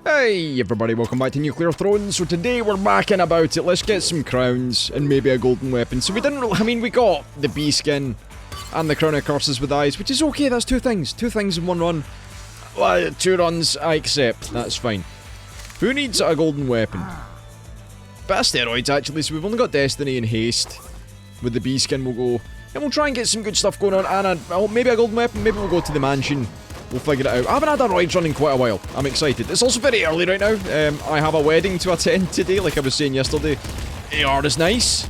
Hey everybody, welcome back to Nuclear Throne. So today we're back in about it. Let's get some crowns and maybe a golden weapon. So we didn't really, we got the bee skin and the crown of curses with eyes, which is okay. That's two things in one run. Well, 2 runs, I accept. That's fine. Who needs a golden weapon? Bit of steroids actually, so we've only got Destiny and Haste. With the bee skin we'll go, and we'll try and get some good stuff going on, and maybe a golden weapon, maybe we'll go to the mansion. We'll figure it out. I haven't had a ride run in quite a while. I'm excited. It's also very early right now. I have a wedding to attend today, like I was saying yesterday. AR is nice.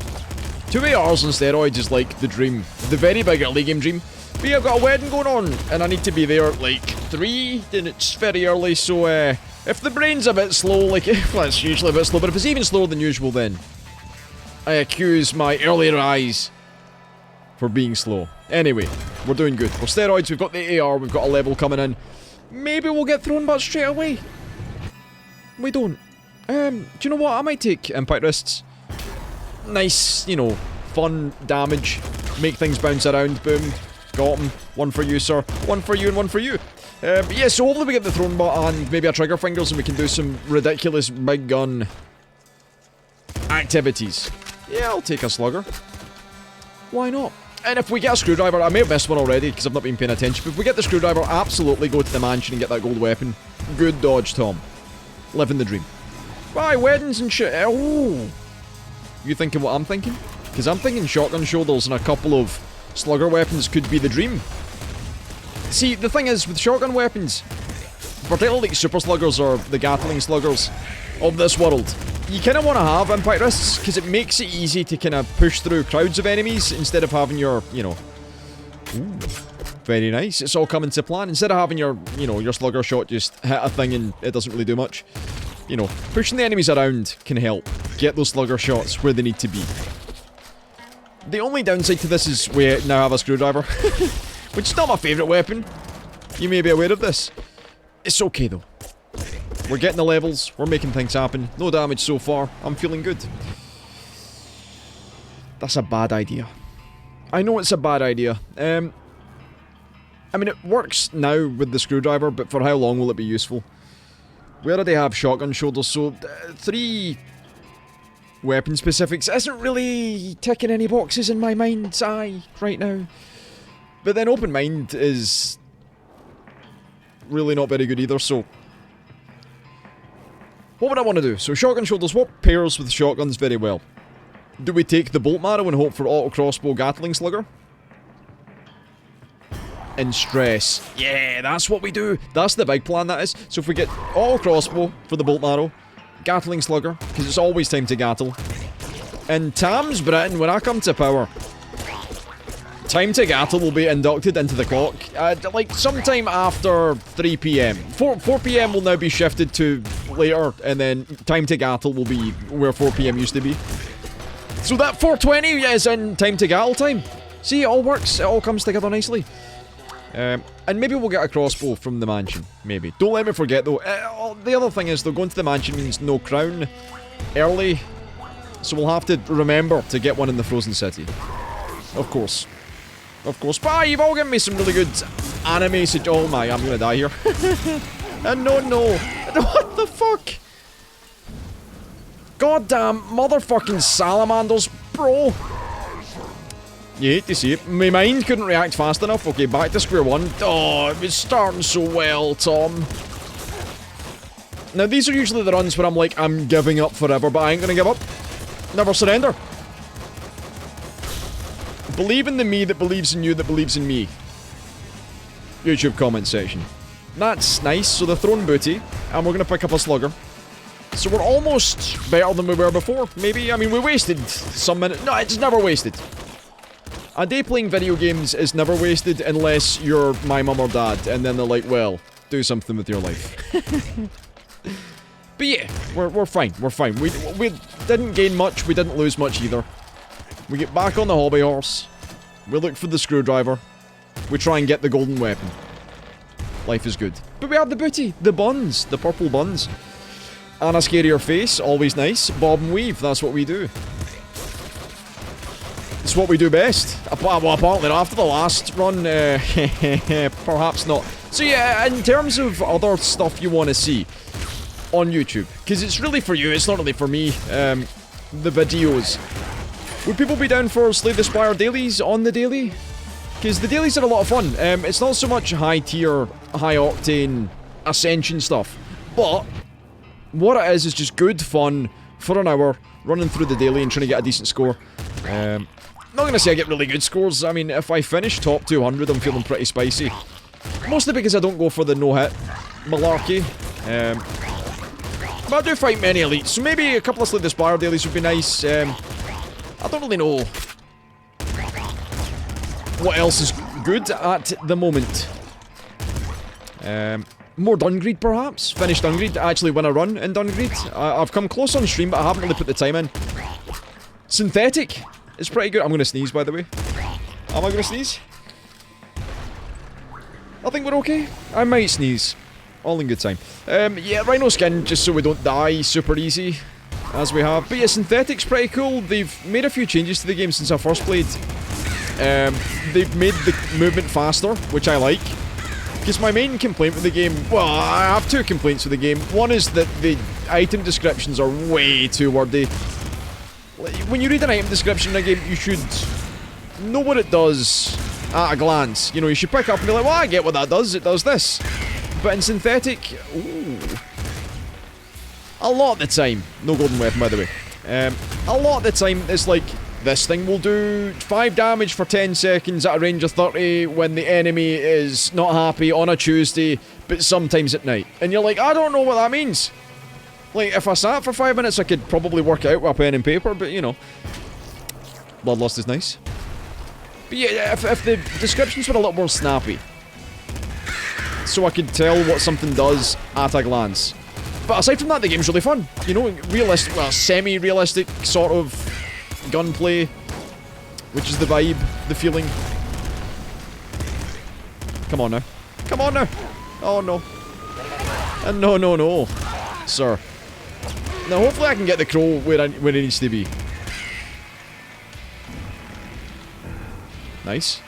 2 ARs on steroids is like the dream. The very big early game dream. But yeah, I've got a wedding going on, and I need to be there at like 3, and it's very early, so if the brain's a bit slow, like, well, it's usually a bit slow, but if it's even slower than usual, then I accuse my earlier eyes for being slow. Anyway, we're doing good. We're steroids, we've got the AR, we've got a level coming in. Maybe we'll get thrown back straight away. We don't. Do you know what? I might take impact wrists. Nice, you know, fun damage. Make things bounce around. Boom. Got him. 1 for you, sir. 1 for you and 1 for you. But yeah, so hopefully we get the throne butt and maybe a trigger fingers and we can do some ridiculous big gun activities. Yeah, I'll take a slugger. Why not? And if we get a screwdriver, I may have missed one already because I've not been paying attention, but if we get the screwdriver, absolutely go to the mansion and get that gold weapon. Good dodge, Tom. Living the dream. Bye, weddings and shit. Oh! You thinking what I'm thinking? Because I'm thinking shotgun shoulders and a couple of slugger weapons could be the dream. See, the thing is, with shotgun weapons, particularly like super sluggers or the Gatling sluggers of this world, you kind of want to have impact wrists, because it makes it easy to kind of push through crowds of enemies, instead of having your, you know... Ooh, very nice. It's all coming to plan. Instead of having your, you know, your slugger shot just hit a thing and it doesn't really do much. You know, pushing the enemies around can help get those slugger shots where they need to be. The only downside to this is we now have a screwdriver, which is not my favourite weapon. You may be aware of this. It's okay though. We're getting the levels, we're making things happen. No damage so far, I'm feeling good. That's a bad idea. I know it's a bad idea. I mean, it works now with the screwdriver, but for how long will it be useful? We already have shotgun shoulders, so 3 weapon specifics isn't really ticking any boxes in my mind's eye right now. But then open mind is really not very good either, so... What would I want to do? So shotgun shoulders, what pairs with shotguns very well? Do we take the bolt marrow and hope for auto crossbow Gatling slugger? And stress. Yeah, that's what we do. That's the big plan, that is. So if we get auto crossbow for the bolt marrow, Gatling slugger, because it's always time to gattle. And Tams Britain, when I come to power, time to gattle will be inducted into the clock, like sometime after 3 PM. 4 PM will now be shifted to later, and then time to gattle will be where 4 PM used to be. So that 4:20 is in time to gattle time. See, it all works, it all comes together nicely. And maybe we'll get a crossbow from the mansion, maybe. Don't let me forget though, the other thing is though, going to the mansion means no crown early, so we'll have to remember to get one in the Frozen City. Of course. Of course. But you've all given me some really good anime. Oh my, I'm gonna die here. And no. What the fuck? Goddamn motherfucking salamanders, bro. You hate to see it. My mind couldn't react fast enough. Okay, back to square one. Oh, it was starting so well, Tom. Now, these are usually the runs where I'm like, I'm giving up forever, but I ain't gonna give up. Never surrender. Believe in the me that believes in you that believes in me. YouTube comment section. That's nice. So the throne booty, and we're gonna pick up a slugger. So we're almost better than we were before. Maybe, I mean, we wasted some minutes. No, it's never wasted. A day playing video games is never wasted unless you're my mum or dad, and then they're like, well, do something with your life. But yeah, we're fine. We're fine. We didn't gain much. We didn't lose much either. We get back on the hobby horse. We look for the screwdriver. We try and get the golden weapon. Life is good. But we have the booty. The buns. The purple buns. And a scarier face. Always nice. Bob and weave. That's what we do. It's what we do best. Well, apparently not. After the last run, perhaps not. So yeah, in terms of other stuff you want to see, on YouTube. Because it's really for you, it's not really for me. The videos. Would people be down for Slay the Spire dailies on the daily? Because the dailies are a lot of fun. It's not so much high tier, high octane ascension stuff. But what it is just good fun for an hour, running through the daily and trying to get a decent score. I'm not going to say I get really good scores. I mean, if I finish top 200, I'm feeling pretty spicy. Mostly because I don't go for the no-hit malarkey. But I do fight many elites, so maybe a couple of Slay the Spire dailies would be nice. I don't really know what else is good at the moment. More Dungreed, perhaps? Finish Dungreed, actually win a run in Dungreed. I've come close on stream, but I haven't really put the time in. Synthetic is pretty good. I'm going to sneeze, by the way. Am I going to sneeze? I think we're okay. I might sneeze. All in good time. Yeah, Rhino skin, just so we don't die super easy, as we have. But yeah, Synthetic's pretty cool. They've made a few changes to the game since I first played. They've made the movement faster, which I like. Because my main complaint with the game... Well, I have two complaints with the game. One is that the item descriptions are way too wordy. When you read an item description in a game, you should know what it does at a glance. You know, you should pick up and be like, well, I get what that does. It does this. But in Synthetic... Ooh, a lot of the time... No golden weapon, by the way. A lot of the time, it's like... This thing will do 5 damage for 10 seconds at a range of 30 when the enemy is not happy on a Tuesday, but sometimes at night. And you're like, I don't know what that means. Like, if I sat for 5 minutes, I could probably work it out with a pen and paper, but you know. Bloodlust is nice. But yeah, if the descriptions were a little more snappy, so I could tell what something does at a glance. But aside from that, the game's really fun. You know, realistic, well, semi-realistic sort of gunplay, which is the vibe, the feeling. Come on now. Come on now. Oh no. And no, no, no. Sir. Now hopefully I can get the crow where it needs to be. Nice.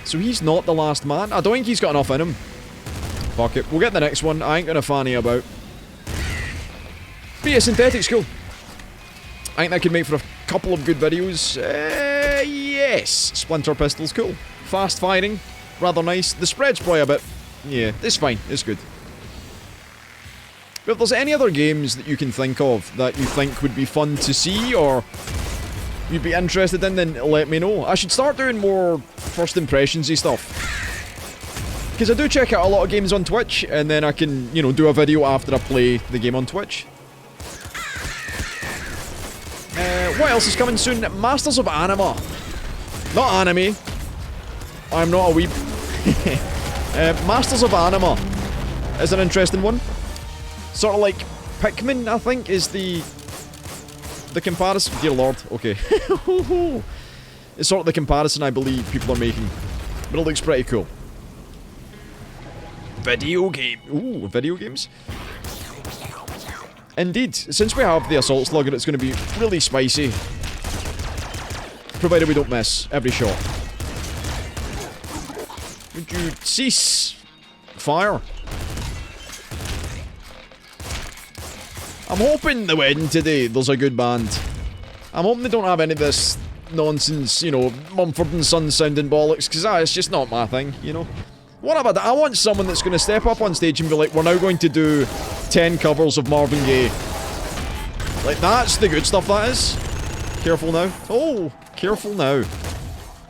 So he's not the last man. I don't think he's got enough in him. Fuck it. We'll get the next one. I ain't gonna fanny about. But yeah, Synthetic's cool. I think that could make for a couple of good videos. Yes. Splinter pistol's cool. Fast firing. Rather nice. The spread's probably a bit... Yeah, it's fine. It's good. But if there's any other games that you can think of that you think would be fun to see or you'd be interested in, then let me know. I should start doing more first impressions-y stuff. Because I do check out a lot of games on Twitch, and then I can, you know, do a video after I play the game on Twitch. What else is coming soon? Masters of Anima. Not anime. I'm not a weeb. Masters of Anima is an interesting one. Sort of like Pikmin, I think, is the comparison. Dear Lord, okay. It's sort of the comparison I believe people are making. But it looks pretty cool. Video game. Ooh, video games? Indeed, since we have the Assault Slugger, it's going to be really spicy. Provided we don't miss every shot. Would you cease fire? I'm hoping the wedding today, there's a good band. I'm hoping they don't have any of this nonsense, you know, Mumford & Sons sounding bollocks, because it's just not my thing, you know. What about that? I want someone that's going to step up on stage and be like, we're now going to do 10 covers of Marvin Gaye. Like, that's the good stuff, that is. Careful now. Oh, careful now.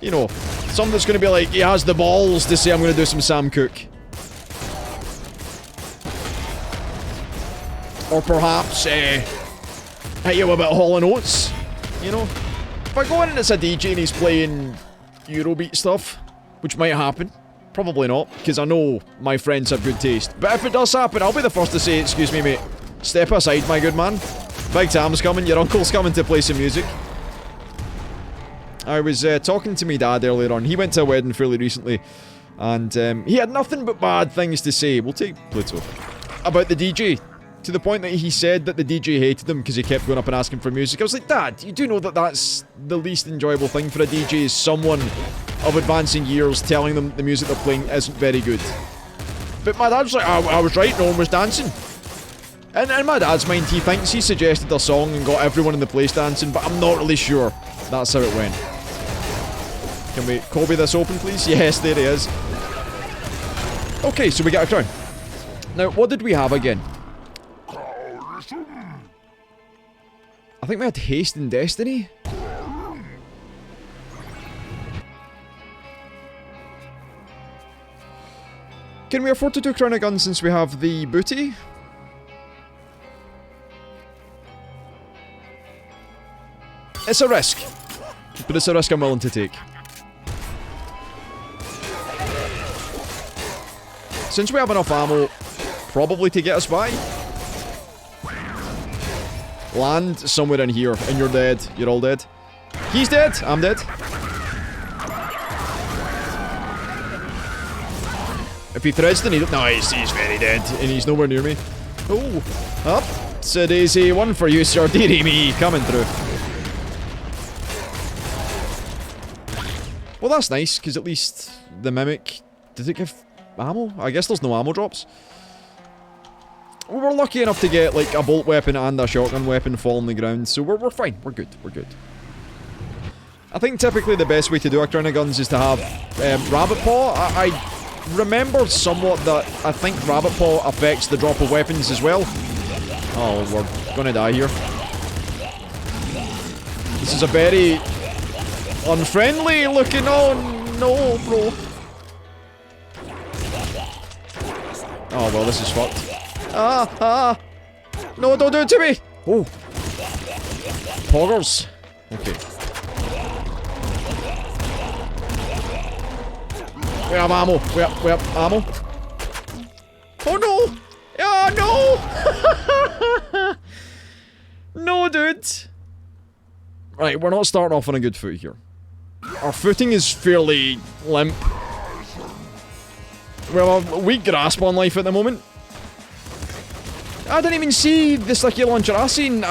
You know, someone that's going to be like, he has the balls to say, I'm going to do some Sam Cooke. Or perhaps, hit you with a bit of Hall & Oates. You know? If I go in and it's a DJ and he's playing Eurobeat stuff, which might happen. Probably not, because I know my friends have good taste. But if it does happen, I'll be the first to say, excuse me, mate. Step aside, my good man. Big Tam's coming, your uncle's coming to play some music. I was talking to my dad earlier on. He went to a wedding fairly recently. And he had nothing but bad things to say. We'll take Pluto. About the DJ. To the point that he said that the DJ hated him because he kept going up and asking for music. I was like, Dad, you do know that that's the least enjoyable thing for a DJ is someone of advancing years telling them the music they're playing isn't very good. But my dad's like, I was right, no one was dancing. And in my dad's mind, he thinks he suggested a song and got everyone in the place dancing, but I'm not really sure that's how it went. Can we Kobe this open, please? Yes, there he is. Okay, so we get a crown. Now, what did we have again? I think we had haste and destiny. Can we afford to do Crown of Guns since we have the booty? It's a risk. But it's a risk I'm willing to take. Since we have enough ammo, probably to get us by. Land somewhere in here, and you're dead. You're all dead. He's dead. I'm dead. If he threads the needle... No, he's very dead, and he's nowhere near me. Oh, up. It's a daisy. One for you, sir. Dearie me. Coming through. Well, that's nice, because at least the Mimic... Did it give ammo? I guess there's no ammo drops. We were lucky enough to get, like, a bolt weapon and a shotgun weapon fall on the ground, so we're fine. We're good. We're good. I think typically the best way to do a Crown of Guns is to have Rabbit Paw. I remember somewhat that I think Rabbit Paw affects the drop of weapons as well. Oh, we're gonna die here. This is a very unfriendly looking... Oh, no, bro. Oh, well, this is fucked. No, don't do it to me! Oh. Poggers. Okay. We have ammo. We have ammo. Oh no! Oh no! No, dude. Right, we're not starting off on a good foot here. Our footing is fairly limp. We have a weak grasp on life at the moment. I didn't even see the sticky launcher. I seen,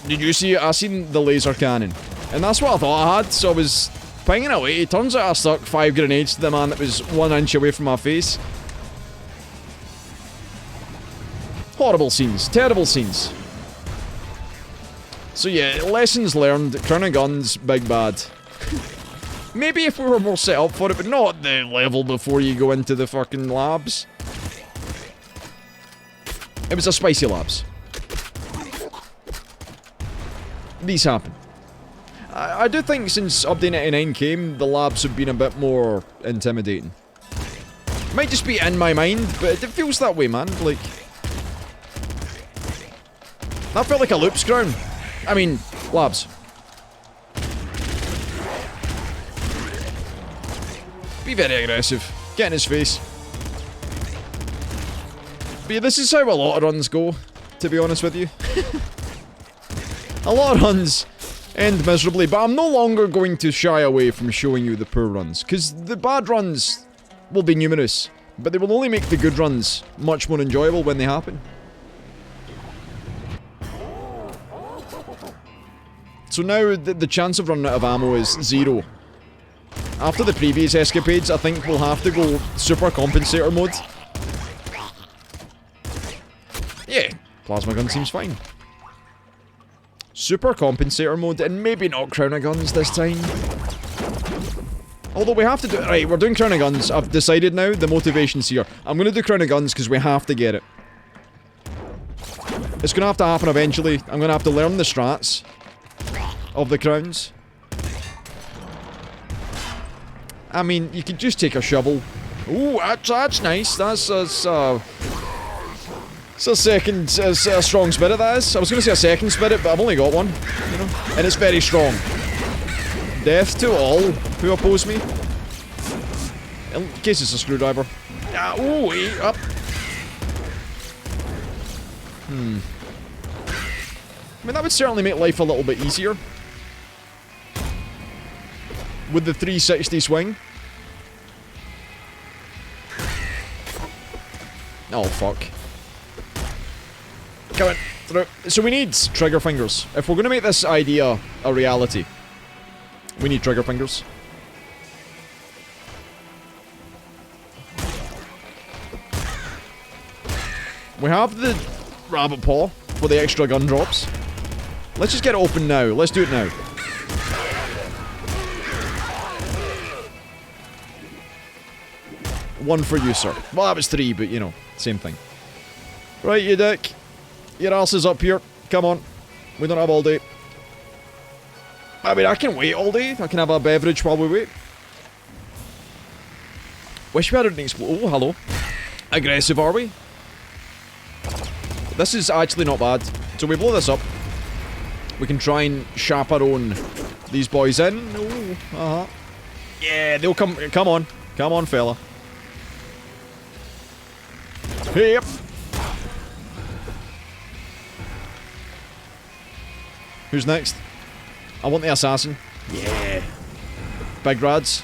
did you see it? I seen the laser cannon. And that's what I thought I had, so I was pinging away. It turns out I stuck 5 grenades to the man that was 1 inch away from my face. Horrible scenes. Terrible scenes. So yeah, lessons learned. Crown of Guns, big bad. Maybe if we were more set up for it, but not the level before you go into the fucking labs. It was a spicy labs. These happen. I do think since Update 99 came, the labs have been a bit more intimidating. Might just be in my mind, but it feels that way, man. Like... That felt like a loop's crown. I mean, labs. Be very aggressive. Get in his face. But yeah, this is how a lot of runs go, to be honest with you. A lot of runs end miserably, but I'm no longer going to shy away from showing you the poor runs, because the bad runs will be numerous, but they will only make the good runs much more enjoyable when they happen. So now, the chance of running out of ammo is 0. After the previous escapades, I think we'll have to go super compensator mode. Yeah, plasma gun seems fine. Super compensator mode, and maybe not Crown of Guns this time. Although we have to do... Right, we're doing Crown of Guns. I've decided now, the motivation's here. I'm gonna do Crown of Guns because we have to get it. It's gonna have to happen eventually. I'm gonna have to learn the strats of the crowns. I mean, you could just take a shovel. Ooh, that's nice. That's it's a second, a strong spirit, that is. I was going to say a second spirit, but I've only got one, you know? And it's very strong. Death to all who oppose me. In case it's a screwdriver. Ah, ooh, up. I mean, that would certainly make life a little bit easier. With the 360 swing. Oh, fuck. Coming through. So we need trigger fingers. If we're going to make this idea a reality, we need trigger fingers. We have the rabbit paw for the extra gun drops. Let's just get it open now. Let's do it now. One for you, sir. Well, that was 3, but you know, same thing. Right, you dick. Your ass is up here. Come on. We don't have all day. I mean, I can wait all day. I can have a beverage while we wait. Wish we had an explode. Oh, hello. Aggressive, are we? This is actually not bad. So we blow this up. We can try and chaperone these boys in. Oh, yeah, they'll come. Come on. Come on, fella. Yep. Who's next? I want the assassin. Yeah. Big rads.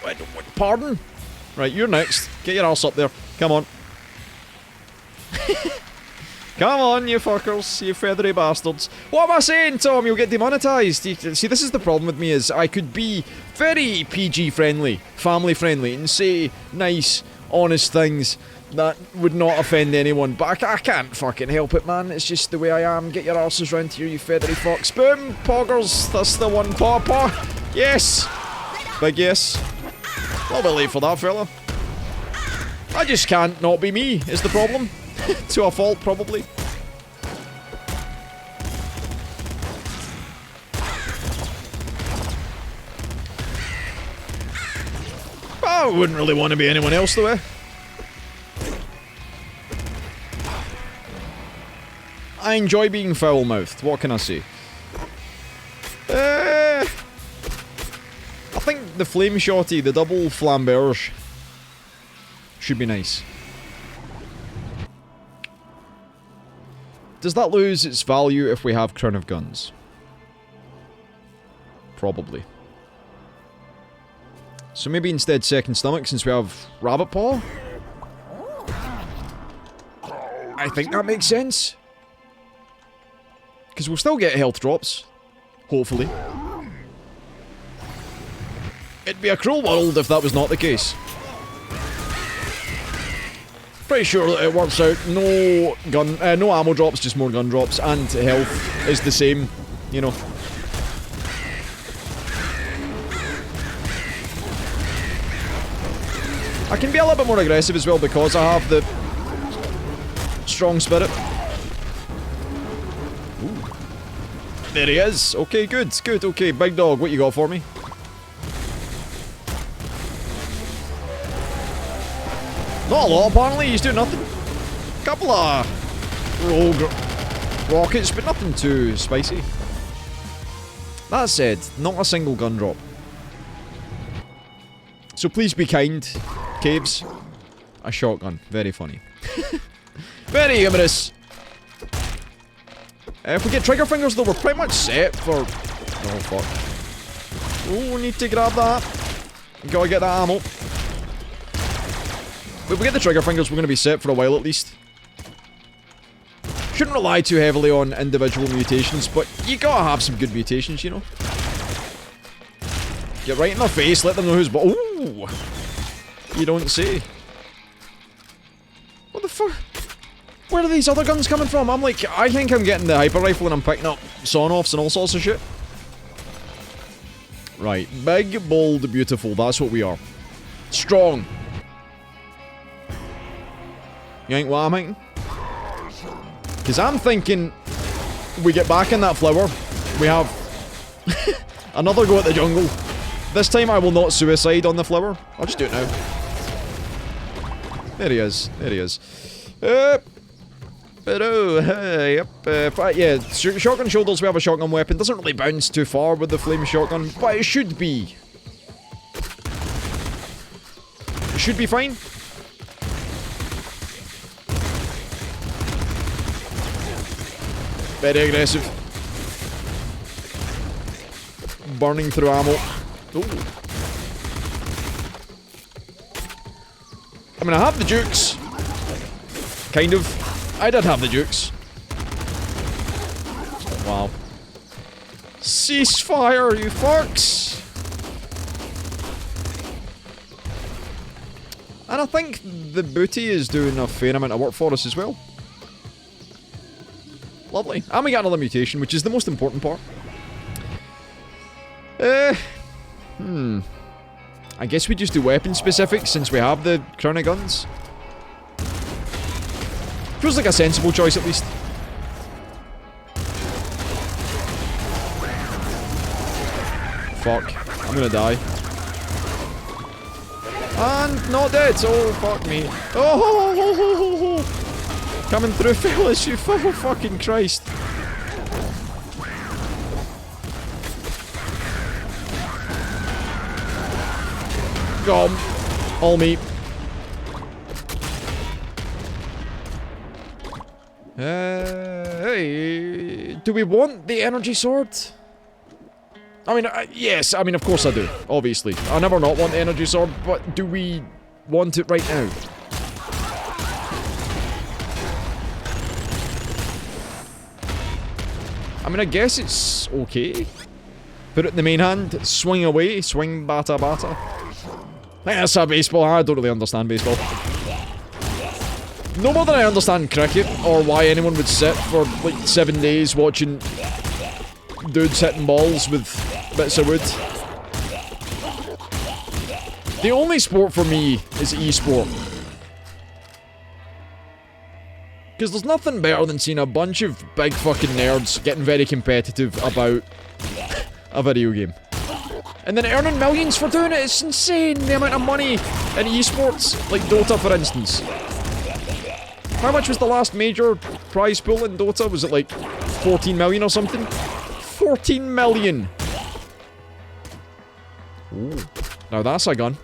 Wait, pardon? Right, you're next. Get your ass up there. Come on. Come on, you fuckers. You feathery bastards. What am I saying, Tom? You'll get demonetized. See, this is the problem with me, is I could be very PG friendly, family friendly, and say nice, honest things that would not offend anyone, but I can't fucking help it, man. It's just the way I am. Get your arses round here, you feathery fucks. Boom! Poggers. That's the one. Paw, paw. Yes! Big yes. A little bit late for that, fella. I just can't not be me, is the problem. To a fault, probably. I wouldn't really want to be anyone else, though, eh? I enjoy being foul-mouthed, what can I say? I think the flame shotty, the double Vlambeers, should be nice. Does that lose its value if we have Crown of Guns? Probably. So maybe instead second stomach since we have Rabbit Paw? I think that makes sense. Because we'll still get health drops. Hopefully. It'd be a cruel world if that was not the case. Pretty sure that it works out. No gun, no ammo drops, just more gun drops, and health is the same, you know. I can be a little bit more aggressive as well because I have the strong spirit. Ooh. There he is. Okay, good, good. Okay, big dog, what you got for me? Not a lot, apparently. He's doing nothing. Couple of rogue rockets, but nothing too spicy. That said, not a single gun drop. So please be kind, Caves. A shotgun. Very funny. Very humorous. If we get trigger fingers, though, we're pretty much set for... Oh, fuck. Oh, we need to grab that. Gotta get that ammo. If we get the trigger fingers, we're going to be set for a while at least. Shouldn't rely too heavily on individual mutations, but you gotta have some good mutations, you know. Get right in their face, let them know who's... Ooh! You don't say. What the fuck? Where are these other guns coming from? I'm like, I think I'm getting the hyper rifle and I'm picking up sawn-offs and all sorts of shit. Right. Big, bold, beautiful. That's what we are. Strong. You ain't what I'm thinking? Because I'm thinking we get back in that flower. We have another go at the jungle. This time I will not suicide on the flower. I'll just do it now. There he is. There he is. But oh, yep. Yeah, shotgun shoulders, we have a shotgun weapon. Doesn't really bounce too far with the flame shotgun, but it should be. It should be fine. Very aggressive. Burning through ammo. Ooh. I mean, I have the jukes. Kind of. I did have the jukes. Wow. Ceasefire, you fucks! And I think the booty is doing a fair amount of work for us as well. Lovely. And we got another mutation, which is the most important part. I guess we just do weapon specific since we have the crown of guns. Feels like a sensible choice at least. Fuck. I'm gonna die. And not dead. Oh, fuck me. Oh, coming through, fellas. You fucking Christ. Go on. All me. Hey. Do we want the energy sword? I mean, yes, I mean, of course I do, obviously. I'll never not want the energy sword, but do we want it right now? I mean, I guess it's okay. Put it in the main hand, swing away, swing, bata, bata. That's a baseball. I don't really understand baseball. No more than I understand cricket, or why anyone would sit for, like, 7 days watching dudes hitting balls with bits of wood. The only sport for me is e-sport. Because there's nothing better than seeing a bunch of big fucking nerds getting very competitive about a video game. And then earning millions for doing it. It's insane, the amount of money in esports. Like Dota, for instance. How much was the last major prize pool in Dota? Was it like 14 million or something? 14 million! Ooh. Now that's a gun.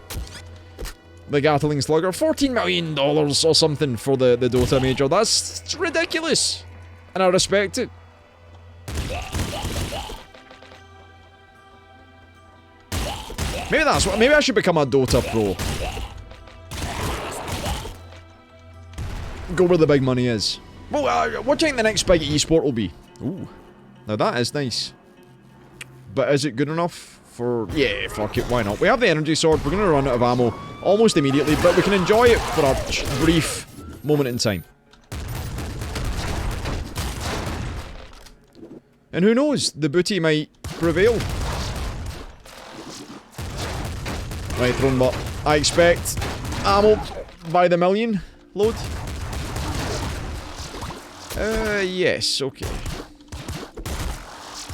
The Gatling Slugger. $14 million or something for the Dota major. That's ridiculous! And I respect it. Maybe that's what. Maybe I should become a Dota pro. Go where the big money is. Well, what do you think the next big esport will be? Ooh. Now that is nice. But is it good enough for... Yeah, fuck it, why not? We have the energy sword, we're gonna run out of ammo almost immediately, but we can enjoy it for a brief moment in time. And who knows, the booty might prevail. Right, thrown butt. I expect ammo by the million load. Yes, okay.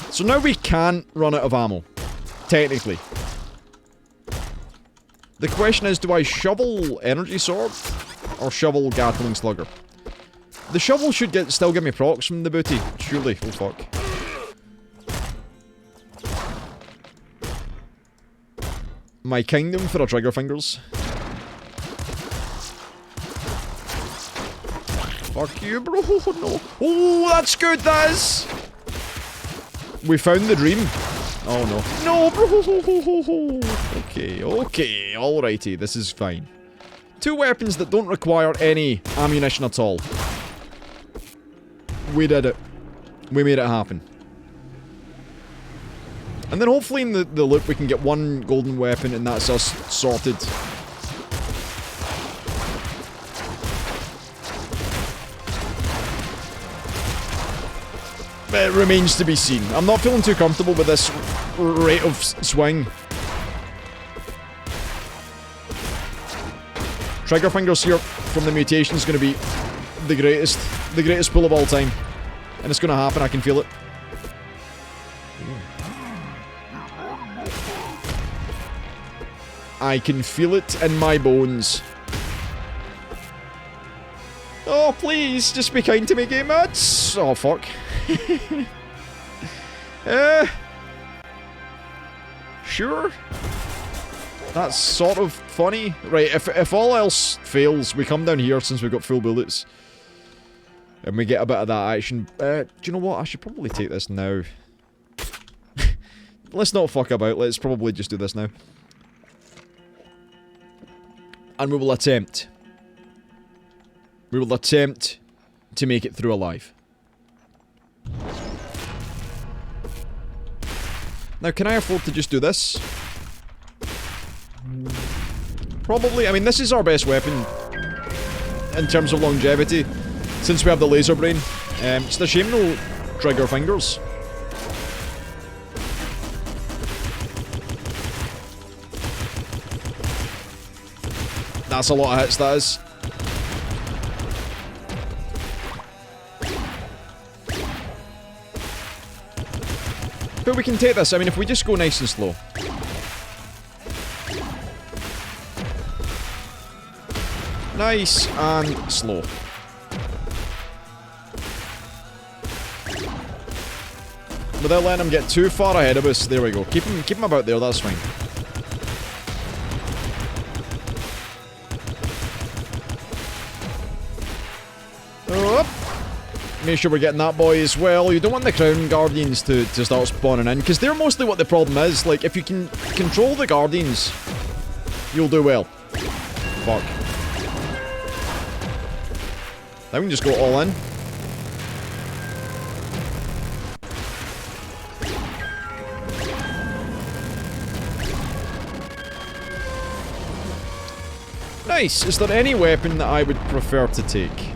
So now we can't run out of ammo. Technically. The question is, do I shovel energy sword? Or shovel Gatling Slugger? The shovel should still give me procs from the booty. Surely. Oh fuck. My kingdom for a trigger fingers. Fuck you, bro. No. Oh, that's good, that is. We found the dream. Oh no. No, bro. Okay, okay. Alrighty, this is fine. 2 weapons that don't require any ammunition at all. We did it. We made it happen. And then hopefully in the loop we can get 1 golden weapon and that's us sorted. It remains to be seen. I'm not feeling too comfortable with this rate of swing. Trigger fingers here from the mutation is going to be the greatest pull of all time. And it's going to happen, I can feel it. I can feel it in my bones. Oh, please, just be kind to me, game mates. Oh, fuck. Sure. That's sort of funny. Right, if all else fails, we come down here since we've got full bullets. And we get a bit of that action. Do you know what? I should probably take this now. Let's not fuck about. Let's probably just do this now. And we will attempt. We will attempt to make it through alive. Now, can I afford to just do this? Probably. I mean, this is our best weapon in terms of longevity, since we have the laser brain. It's a shame no trigger fingers. That's a lot of hits, that is. But we can take this. I mean, if we just go nice and slow. Nice and slow. Without letting him get too far ahead of us. There we go. Keep him about there, that's fine. Up. Make sure we're getting that boy as well. You don't want the Crown Guardians to start spawning in, because they're mostly what the problem is. Like, if you can control the Guardians, you'll do well. Fuck. Now we can just go all in. Nice. Is there any weapon that I would prefer to take?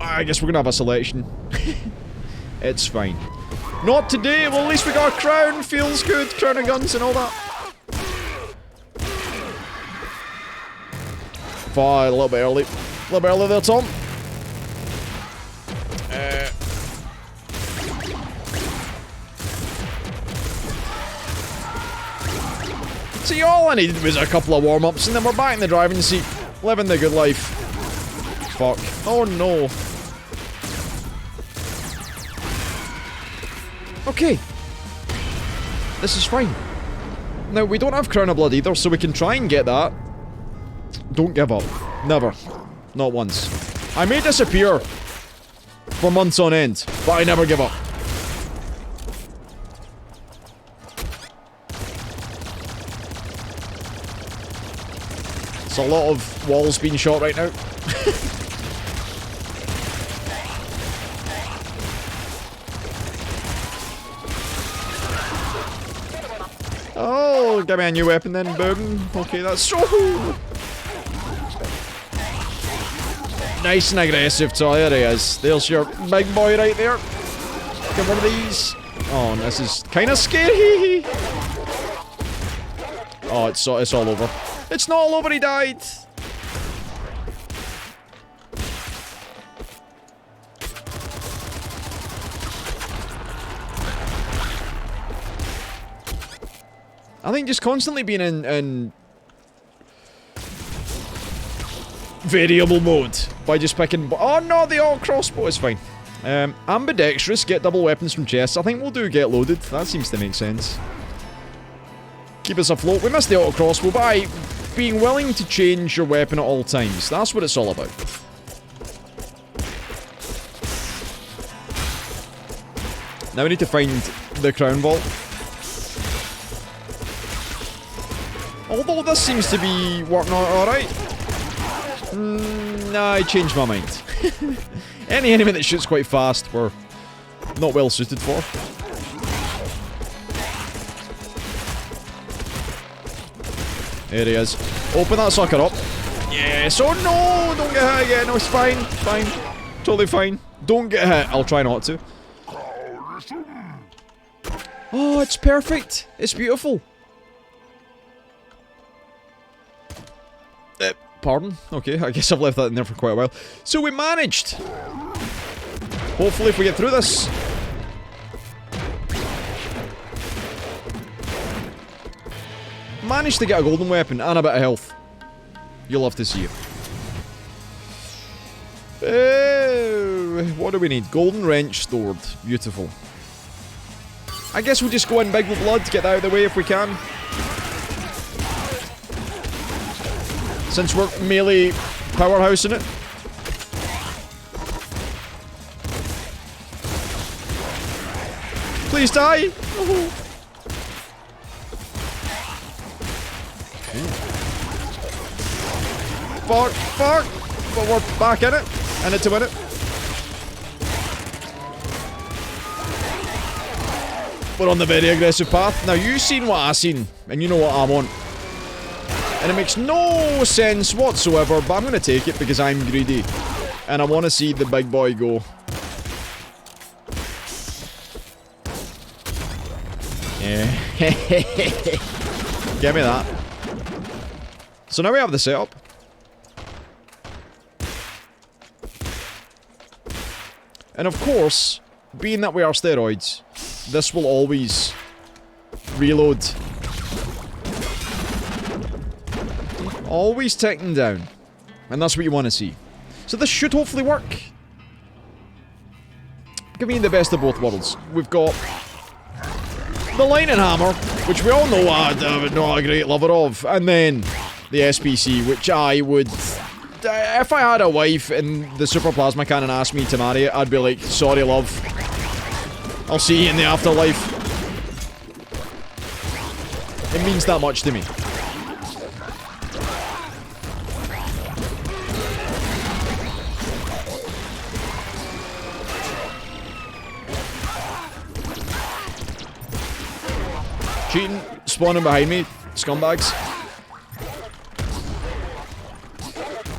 I guess we're gonna have a selection. It's fine. Not today, well at least we got a crown, feels good, crown of guns and all that. Fine, a little bit early. A little bit early there, Tom. See, all I needed was a couple of warm-ups and then we're back in the driving seat, living the good life. Fuck. Oh no. Okay. This is fine. Now, we don't have Crown of Blood either, so we can try and get that. Don't give up. Never. Not once. I may disappear for months on end, but I never give up. It's a lot of walls being shot right now. Oh, give me a new weapon then, boom. Okay, that's so... Nice and aggressive, so there he is. There's your big boy right there. Get one of these. Oh, this is kind of scary. Oh, it's all over. It's not all over, he died. I think just constantly being in variable mode by just picking... Oh no, the auto crossbow is fine. Ambidextrous, get double weapons from chests. I think we'll do get loaded. That seems to make sense. Keep us afloat. We missed the auto crossbow by being willing to change your weapon at all times. That's what it's all about. Now we need to find the crown vault. Although this seems to be working out alright. Nah, I changed my mind. Any enemy that shoots quite fast, we're not well suited for. There he is. Open that sucker up. Yes. Oh no! Don't get hit again. No, it's fine. Fine. Totally fine. Don't get hit. I'll try not to. Oh, it's perfect. It's beautiful. Pardon? Okay, I guess I've left that in there for quite a while. So we managed! Hopefully if we get through this... Managed to get a golden weapon and a bit of health. You'll love to see it. What do we need? Golden wrench stored. Beautiful. I guess we'll just go in big with blood to get that out of the way if we can. Since we're melee powerhouse in it. Please die! Oh. Fuck, fuck! But we're back in it. In it to win it. We're on the very aggressive path. Now you've seen what I've seen, and you know what I want. And it makes no sense whatsoever, but I'm going to take it because I'm greedy. And I want to see the big boy go. Yeah. Give me that. So now we have the setup. And of course, being that we are steroids, this will always reload. Always ticking down. And that's what you want to see. So this should hopefully work. Give me the best of both worlds. We've got the lightning hammer, which we all know I'm not a great lover of. And then the SPC, which I would... if I had a wife and the super plasma cannon asked me to marry it, I'd be like, sorry love. I'll see you in the afterlife. It means that much to me. Cheating, spawning behind me, scumbags.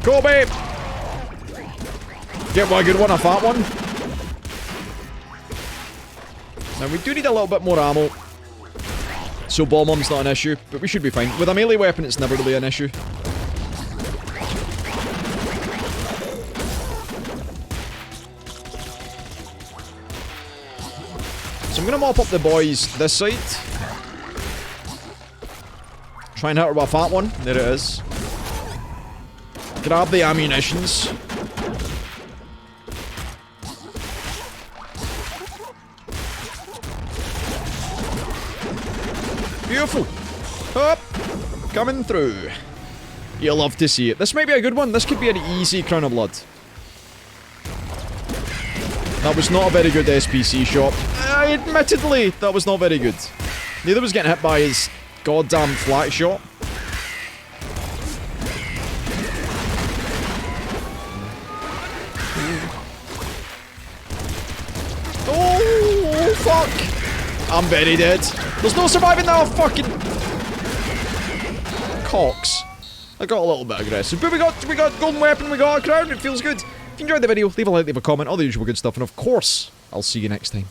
Go, babe! Get one good one, a fat one. Now, we do need a little bit more ammo. So bomb's not an issue, but we should be fine. With a melee weapon, it's never really an issue. So I'm gonna mop up the boys this side. Try and hit her with a fat one. There it is. Grab the ammunitions. Beautiful. Up. Coming through. You'll love to see it. This might be a good one. This could be an easy Crown of Blood. That was not a very good SPC shot. Admittedly, that was not very good. Neither was getting hit by his goddamn flat shot. Oh, fuck. I'm very dead. There's no surviving that fucking... cocks. I got a little bit aggressive, but we got golden weapon, we got a crown, it feels good. If you enjoyed the video, leave a like, leave a comment, all the usual good stuff, and of course, I'll see you next time.